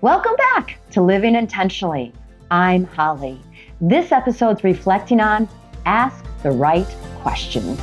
Welcome back to Living Intentionally. I'm Holly. This episode's reflecting on Ask the Right Questions.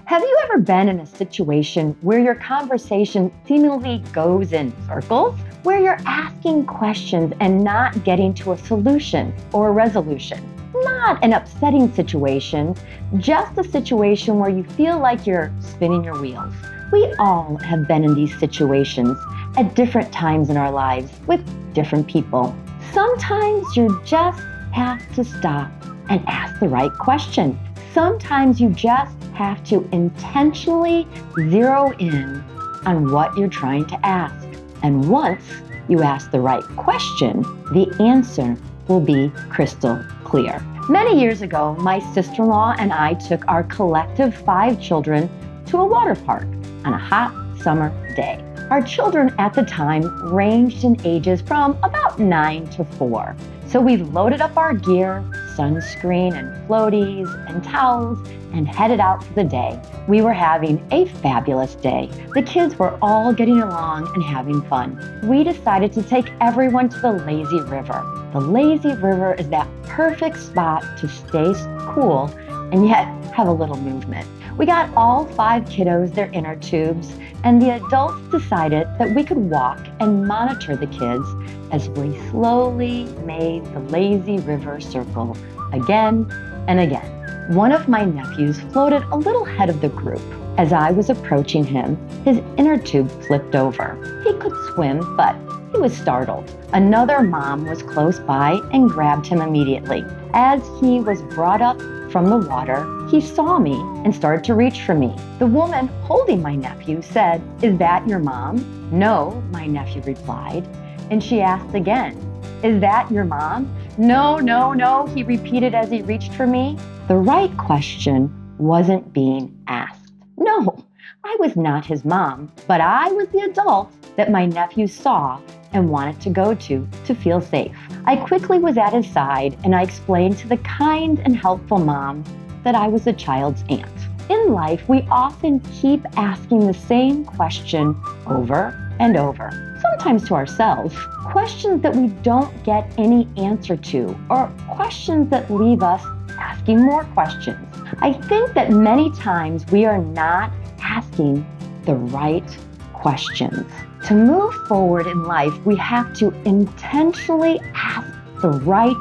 Have you ever been in a situation where your conversation seemingly goes in circles? Where you're asking questions and not getting to a solution or a resolution? Not an upsetting situation, just a situation where you feel like you're spinning your wheels. We all have been in these situations at different times in our lives with different people. Sometimes you just have to stop and ask the right question. Sometimes you just have to intentionally zero in on what you're trying to ask. And once you ask the right question, the answer will be crystal clear. Many years ago, my sister-in-law and I took our collective 5 children to a water park on a hot summer day. Our children at the time ranged in ages from about 9 to 4. So we loaded up our gear, sunscreen and floaties and towels, and headed out for the day. We were having a fabulous day. The kids were all getting along and having fun. We decided to take everyone to the lazy river. The lazy river is that perfect spot to stay cool and yet have a little movement. We got all 5 kiddos their inner tubes, and the adults decided that we could walk and monitor the kids as we slowly made the lazy river circle again and again. One of my nephews floated a little ahead of the group. As I was approaching him, his inner tube flipped over. He could swim, but he was startled. Another mom was close by and grabbed him immediately. As he was brought up from the water, he saw me and started to reach for me. The woman holding my nephew said, "Is that your mom?" "No," my nephew replied. And she asked again, "Is that your mom?" No, he repeated as he reached for me. The right question wasn't being asked. No, I was not his mom, but I was the adult that my nephew saw and wanted to go to feel safe. I quickly was at his side and I explained to the kind and helpful mom that I was the child's aunt. In life, we often keep asking the same question over and over, sometimes to ourselves, questions that we don't get any answer to, or questions that leave us asking more questions. I think that many times we are not asking the right questions. To move forward in life, we have to intentionally ask the right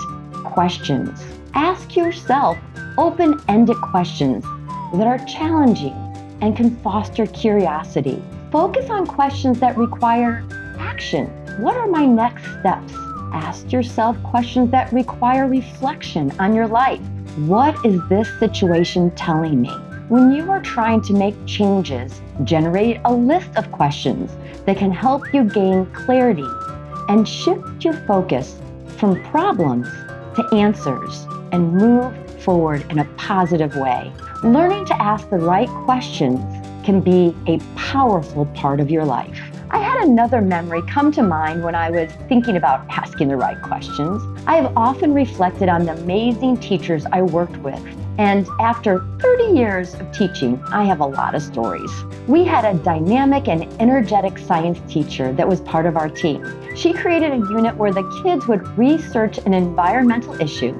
questions. Ask yourself open-ended questions that are challenging and can foster curiosity. Focus on questions that require action. What are my next steps? Ask yourself questions that require reflection on your life. What is this situation telling me? When you are trying to make changes, generate a list of questions that can help you gain clarity and shift your focus from problems to answers and move forward in a positive way. Learning to ask the right questions can be a powerful part of your life. I had another memory come to mind when I was thinking about asking the right questions. I have often reflected on the amazing teachers I worked with. And after 30 years of teaching, I have a lot of stories. We had a dynamic and energetic science teacher that was part of our team. She created a unit where the kids would research an environmental issue,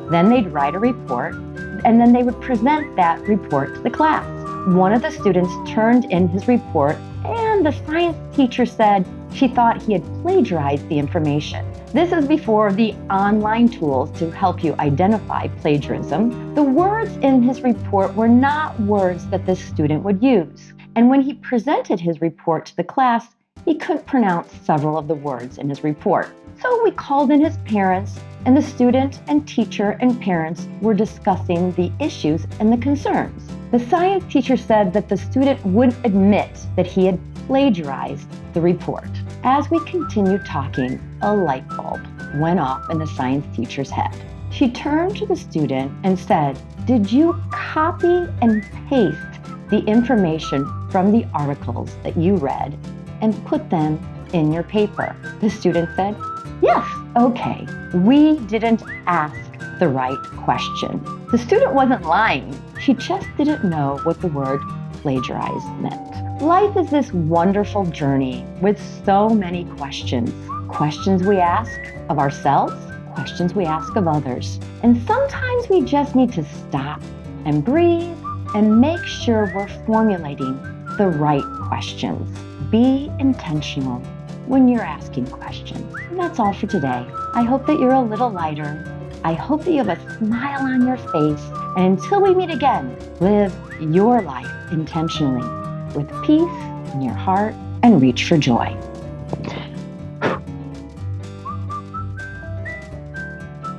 then they'd write a report, and then they would present that report to the class. One of the students turned in his report, and the science teacher said she thought he had plagiarized the information. This is before the online tools to help you identify plagiarism. The words in his report were not words that the student would use. And when he presented his report to the class, he couldn't pronounce several of the words in his report. So we called in his parents, and the student and teacher and parents were discussing the issues and the concerns. The science teacher said that the student wouldn't admit that he had plagiarized the report. As we continued talking, a light bulb went off in the science teacher's head. She turned to the student and said, "Did you copy and paste the information from the articles that you read and put them in your paper?" The student said, "Yes." "Okay, we didn't ask the right question. The student wasn't lying. She just didn't know what the word plagiarize meant. Life is this wonderful journey with so many questions. Questions we ask of ourselves, questions we ask of others. And sometimes we just need to stop and breathe and make sure we're formulating the right questions. Be intentional when you're asking questions. And that's all for today. I hope that you're a little lighter. I hope that you have a smile on your face. And until we meet again, live your life intentionally with peace in your heart and reach for joy.